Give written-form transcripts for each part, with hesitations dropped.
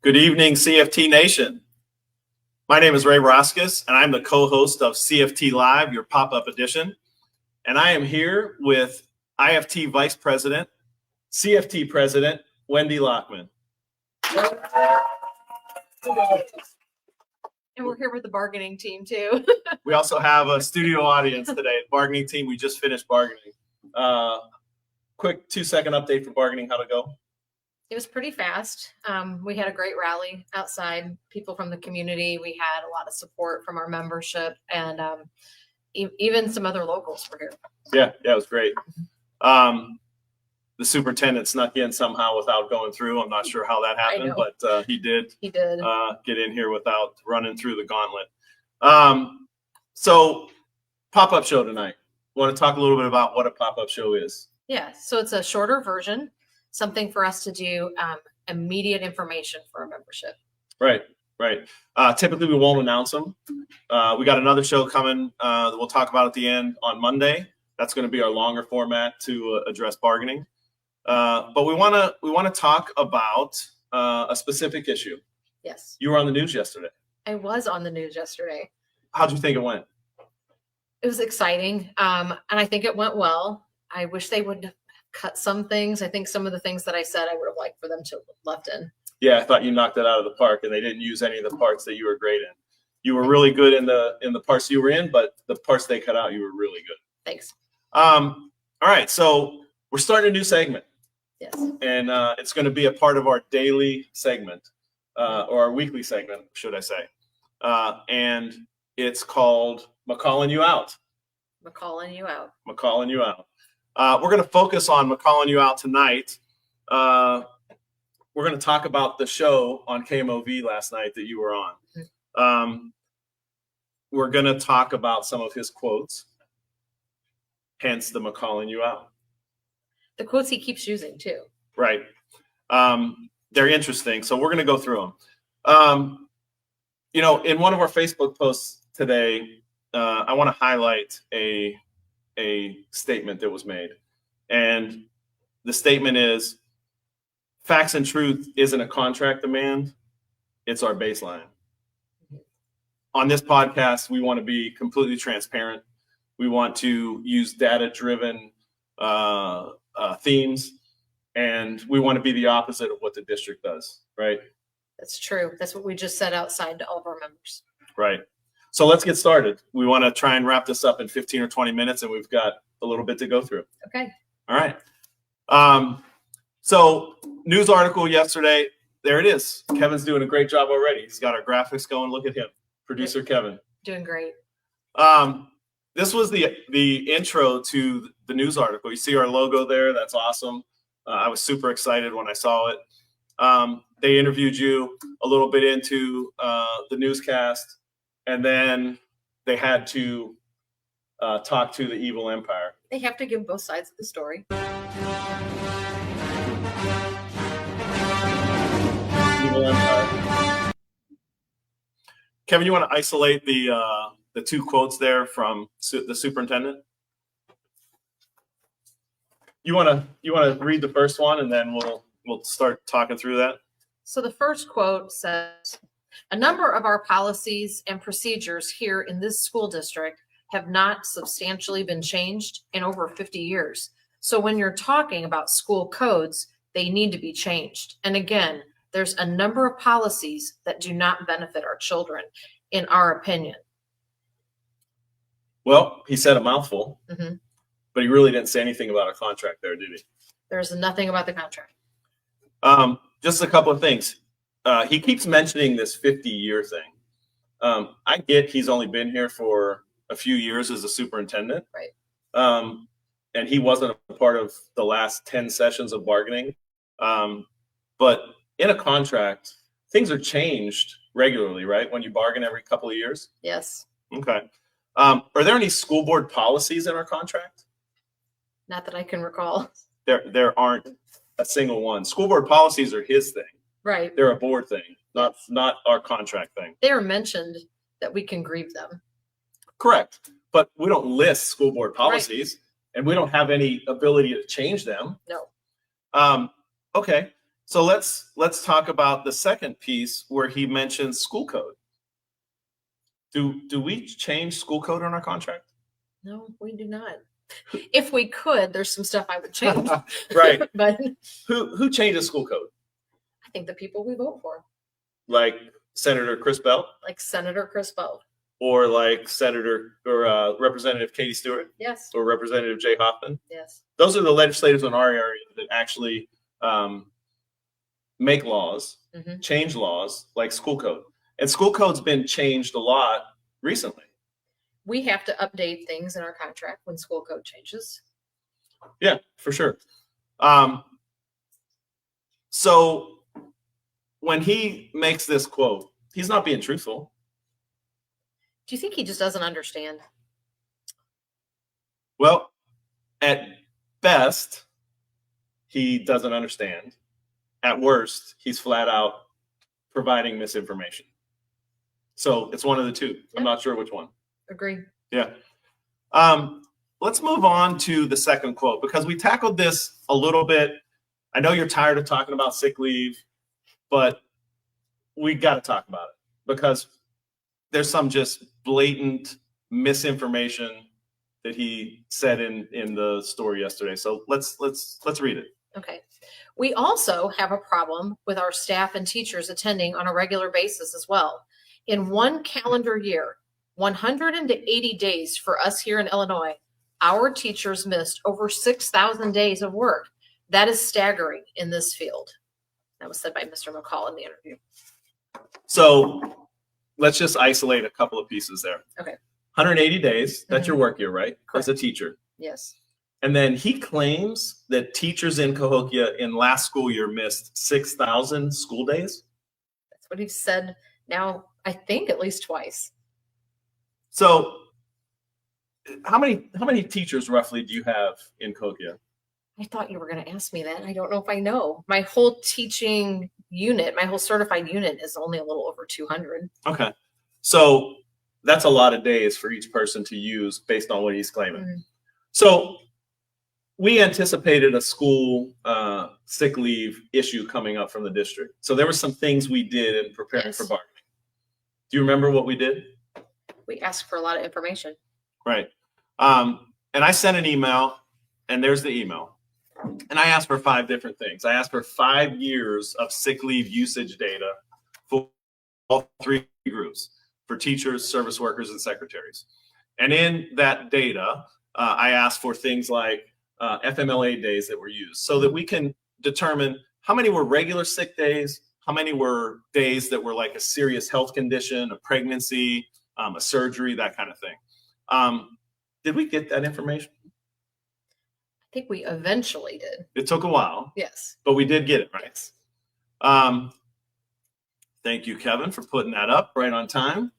Good evening, CFT Nation. My name is Ray Roskus, and I'm the co-host of CFT Live, your pop-up edition. And I am here with IFT Vice President, CFT President, Wendy Lockman. And we're here with the bargaining team too. We also have a studio audience today. Bargaining team, we just finished bargaining. Quick 2-second update for bargaining, how'd it go? It was pretty fast. We had a great rally outside, people from the community. We had a lot of support from our membership, and even some other locals were here. Yeah, it was great. The superintendent snuck in somehow without going through. I'm not sure how that happened, but he did. He did. Get in here without running through the gauntlet. So pop-up show tonight. Want to talk a little bit about what a pop-up show is? Yeah, so it's a shorter version, something for us to do immediate information for our membership. Right. Typically, we won't announce them. We got another show coming that we'll talk about at the end on Monday. That's going to be our longer format to address bargaining. But we want to talk about a specific issue. Yes. You were on the news yesterday. I was on the news yesterday. How'd you think it went? It was exciting, and I think it went well. I wish they would cut some things. I think some of the things that I said I would have liked for them to have left in. Yeah, I thought you knocked it out of the park, and they didn't use any of the parts that you were great in. You were really good in the parts you were in, but the parts they cut out, you were really good. Thanks. All right, so we're starting a new segment. Yes. And it's going to be a part of our daily segment, or our weekly segment, should I say. And it's called McCalling You Out. McCalling you out. McCalling You Out. We're going to focus on McCalling You Out tonight. We're going to talk about the show on KMOV last night that you were on. We're going to talk about some of his quotes, hence the McCalling You Out. The quotes he keeps using too. Right. They're interesting. So we're going to go through them. In one of our Facebook posts today, I want to highlight a statement that was made. And the statement is, facts and truth isn't a contract demand. It's our baseline. On this podcast, we want to be completely transparent. We want to use data-driven themes, and we want to be the opposite of what the district does, right? That's true. That's what we just said outside to all of our members. Right. So let's get started. We want to try and wrap this up in 15 or 20 minutes, and we've got a little bit to go through. Okay. All right. So news article yesterday. There it is. Kevin's doing a great job already. He's got our graphics going. Look at him. Producer Kevin. Doing great. This was the intro to the news article. You see our logo there. That's awesome. I was super excited when I saw it. They interviewed you a little bit into the newscast, and then they had to talk to the evil empire. They have to give both sides of the story. Evil empire. Kevin, you want to isolate the two quotes there from the superintendent? You want to read the first one, and then we'll start talking through that. So the first quote says, "A number of our policies and procedures here in this school district have not substantially been changed in over 50 years. So when you're talking about school codes, they need to be changed. And again, there's a number of policies that do not benefit our children, in our opinion." Well, he said a mouthful, Mm-hmm. but he really didn't say anything about a contract there, did he? There's nothing about the contract. Just a couple of things. He keeps mentioning this 50-year thing. I get he's only been here for a few years as a superintendent. Right. And he wasn't a part of the last 10 sessions of bargaining. But in a contract, things are changed regularly, right? When you bargain every couple of years? Yes. Okay. Are there any school board policies in our contract? Not that I can recall. There aren't a single one. School board policies are his thing. Right. They're a board thing, not our contract thing. They are mentioned that we can grieve them. Correct. But we don't list school board policies, and we don't have any ability to change them. No. Okay. So let's talk about the second piece where he mentions school code. Do we change school code on our contract? No, we do not. If we could, there's some stuff I would change. Right. But Who changes school code? I think the people we vote for, Like Senator Chris Bell, like Senator Chris Bell. or like Senator or Representative Katie Stewart, Yes. or Representative Jay Hoffman? Yes. Those are the legislators in our area that actually make laws, change laws like school code. And school code's been changed a lot recently. We have to update things in our contract when school code changes. Yeah, for sure. So when he makes this quote, he's not being truthful. Do you think he just doesn't understand? Well, at best, he doesn't understand. At worst, he's flat out providing misinformation. So it's one of the two. I'm not sure which one. Agree. Yeah. Let's move on to the second quote, because we tackled this a little bit. I know you're tired of talking about sick leave, but we got to talk about it because there's some just blatant misinformation that he said in the story yesterday. So let's read it. Okay. We also have a problem with our staff and teachers attending on a regular basis as well. In one calendar year, 180 days for us here in Illinois, our teachers missed over 6,000 days of work. That is staggering in this field. That was said by Mr. McCall in the interview. So let's just isolate a couple of pieces there. Okay. 180 days, that's your work year, right? Correct. As a teacher. Yes. And then he claims that teachers in Cahokia in last school year missed 6,000 school days. That's what he said now, I think at least twice. So how many teachers roughly do you have in Cahokia? I thought you were going to ask me that. I don't know if I know. My whole teaching unit, my whole certified unit is only a little over 200. Okay. So that's a lot of days for each person to use based on what he's claiming. Mm-hmm. So we anticipated a school sick leave issue coming up from the district. So there were some things we did in preparing for bargaining. Do you remember what we did? We asked for a lot of information. Right. And I sent an email, and there's the email. And I asked for 5 different things. I asked for 5 years of sick leave usage data for all 3 groups, for teachers, service workers, and secretaries. And in that data, I asked for things like FMLA days that were used so that we can determine how many were regular sick days, how many were days that were like a serious health condition, a pregnancy, a surgery, that kind of thing. Did we get that information? I think we eventually did. It took a while. Yes. But we did get it right. Thank you, Kevin, for putting that up right on time.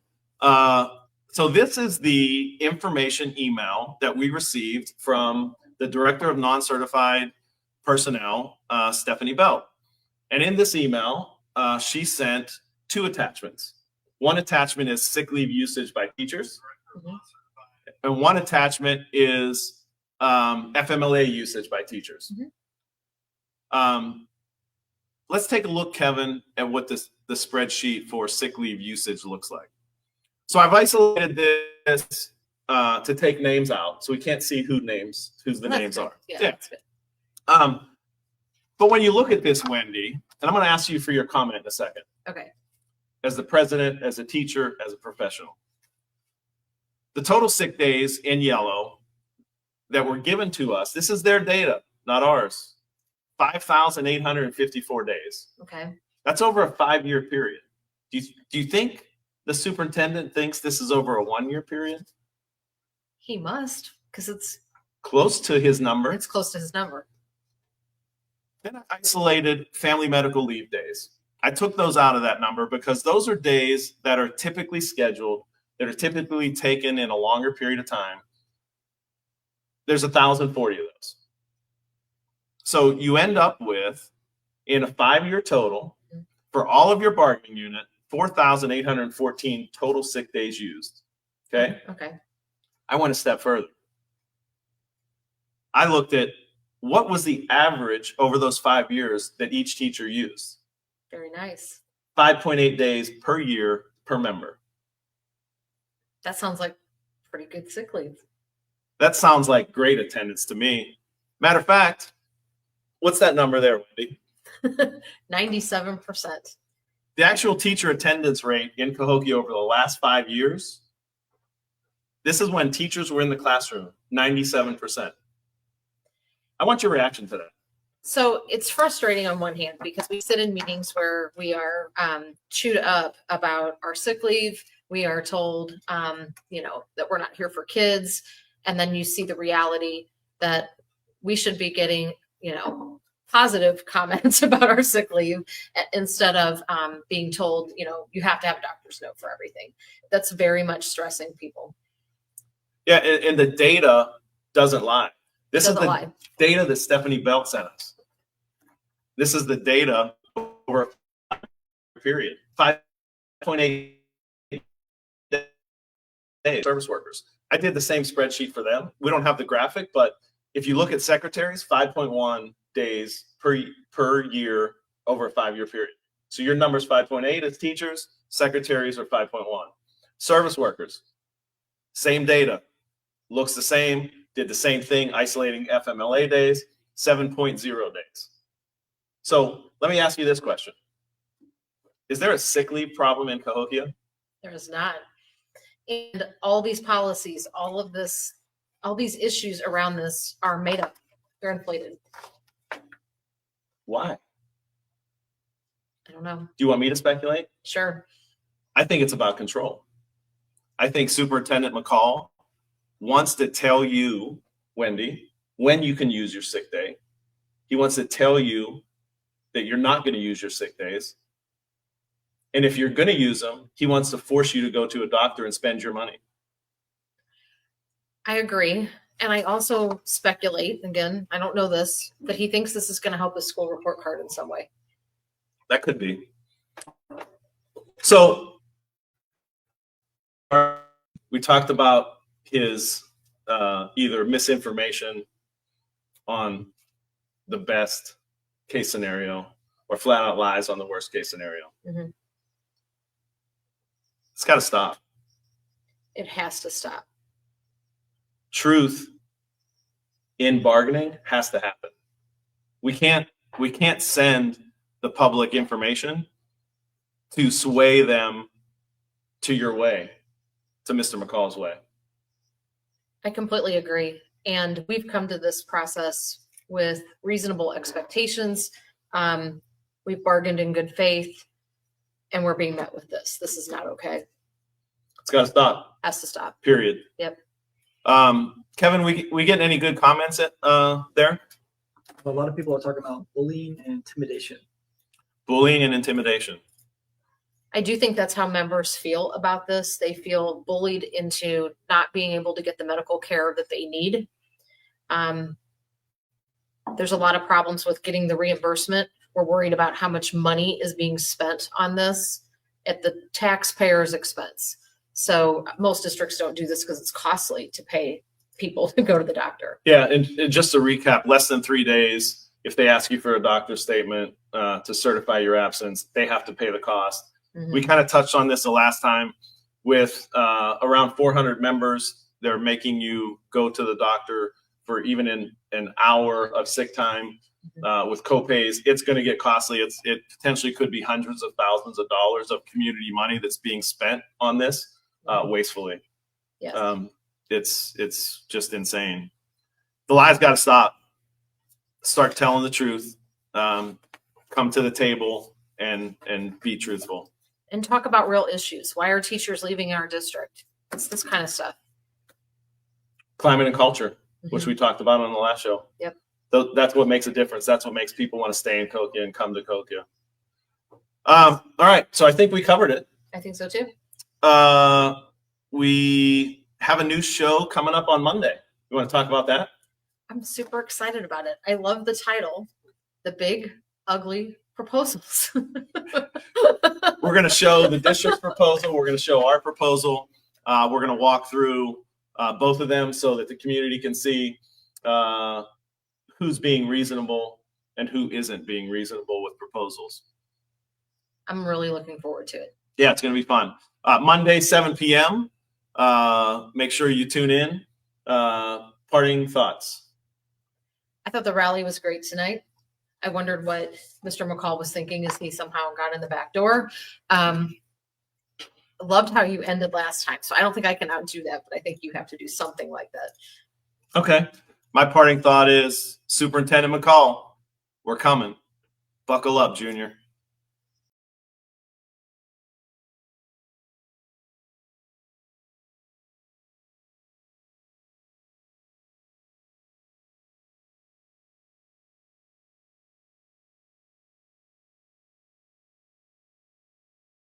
So this is the information email that we received from the Director of Non-Certified Personnel, Stephanie Bell. And in this email, she sent 2 attachments. One attachment is sick leave usage by teachers. Mm-hmm. And one attachment is FMLA usage by teachers. Mm-hmm. Let's take a look, Kevin, at what the spreadsheet for sick leave usage looks like. So I've isolated this to take names out, so we can't see whose the names are. Yeah, that's good. But when you look at this, Wendy, and I'm going to ask you for your comment in a second. Okay. As the president, as a teacher, as a professional, the total sick days in yellow that were given to us, this is their data, not ours, 5,854 days. Okay. That's over a 5-year period. Do you think the superintendent thinks this is over a 1-year period? He must, because it's close to his number. It's close to his number. Then I isolated family medical leave days. I took those out of that number because those are days that are typically scheduled, that are typically taken in a longer period of time. There's 1,040 of those. So you end up with, in a 5-year total, for all of your bargaining unit, 4,814 total sick days used. Okay. Okay. I went a step further. I looked at what was the average over those 5 years that each teacher used? Very nice. 5.8 days per year per member. That sounds like pretty good sick leave. That sounds like great attendance to me. Matter of fact, what's that number there, Wendy? 97%. The actual teacher attendance rate in Cahokia over the last 5 years, this is when teachers were in the classroom, 97%. I want your reaction to that. So it's frustrating on one hand because we sit in meetings where we are chewed up about our sick leave. We are told, that we're not here for kids. And then you see the reality that we should be getting, positive comments about our sick leave instead of being told, you have to have a doctor's note for everything. That's very much stressing people. Yeah, and the data doesn't lie. This is the data that Stephanie Belt sent us. This is the data over a period. 5.8 days, service workers. I did the same spreadsheet for them. We don't have the graphic, but if you look at secretaries, 5.1 days per year over a 5-year period. So your number's 5.8 as teachers, secretaries are 5.1. Service workers, same data, looks the same, did the same thing, isolating FMLA days, 7.0 days. So let me ask you this question. Is there a sick leave problem in Cahokia? There is not. And all these policies, all these issues around this are made up. They're inflated. Why? I don't know. Do you want me to speculate? Sure. I think it's about control. I think Superintendent McCall wants to tell you, Wendy, when you can use your sick day. He wants to tell you that you're not going to use your sick days. And if you're going to use them, he wants to force you to go to a doctor and spend your money. I agree. And I also speculate, again, I don't know this, that he thinks this is going to help his school report card in some way. That could be. So we talked about his either misinformation on the best case scenario or flat out lies on the worst case scenario. Mm-hmm. It's got to stop. It has to stop. Truth in bargaining has to happen. We can't send the public information to sway them to your way, to Mr. McCall's way. I completely agree. And we've come to this process with reasonable expectations. We've bargained in good faith, and we're being met with this. This is not okay. It's got to stop. Has to stop. Period. Yep. Kevin, we getting any good comments there? A lot of people are talking about bullying and intimidation. Bullying and intimidation. I do think that's how members feel about this. They feel bullied into not being able to get the medical care that they need. There's a lot of problems with getting the reimbursement. We're worried about how much money is being spent on this at the taxpayer's expense. So most districts don't do this because it's costly to pay people to go to the doctor. Yeah, and just to recap, less than 3 days, if they ask you for a doctor's statement to certify your absence, they have to pay the cost. Mm-hmm. We kind of touched on this the last time with around 400 members. They're making you go to the doctor for even an hour of sick time with copays. It's going to get costly. It potentially could be hundreds of thousands of dollars of community money that's being spent on this wastefully. Yes. It's just insane. The lies got to stop. Start telling the truth. Come to the table and be truthful. And talk about real issues. Why are teachers leaving our district? It's this kind of stuff. Climate and culture, which we talked about on the last show. Yep. So that's what makes a difference. That's what makes people want to stay in Cahokia and come to Cahokia. All right. So I think we covered it. I think so too. We have a new show coming up on Monday. You want to talk about that? I'm super excited about it. I love the title, The Big Ugly Proposals. We're going to show the district's proposal. We're going to show our proposal. We're going to walk through both of them so that the community can see who's being reasonable and who isn't being reasonable with proposals. I'm really looking forward to it. Yeah, it's going to be fun. Monday, 7 p.m. Make sure you tune in. Parting thoughts. I thought the rally was great tonight. I wondered what Mr. McCall was thinking as he somehow got in the back door. Loved how you ended last time. So I don't think I can outdo that, but I think you have to do something like that. Okay. My parting thought is Superintendent McCall, we're coming. Buckle up, Junior.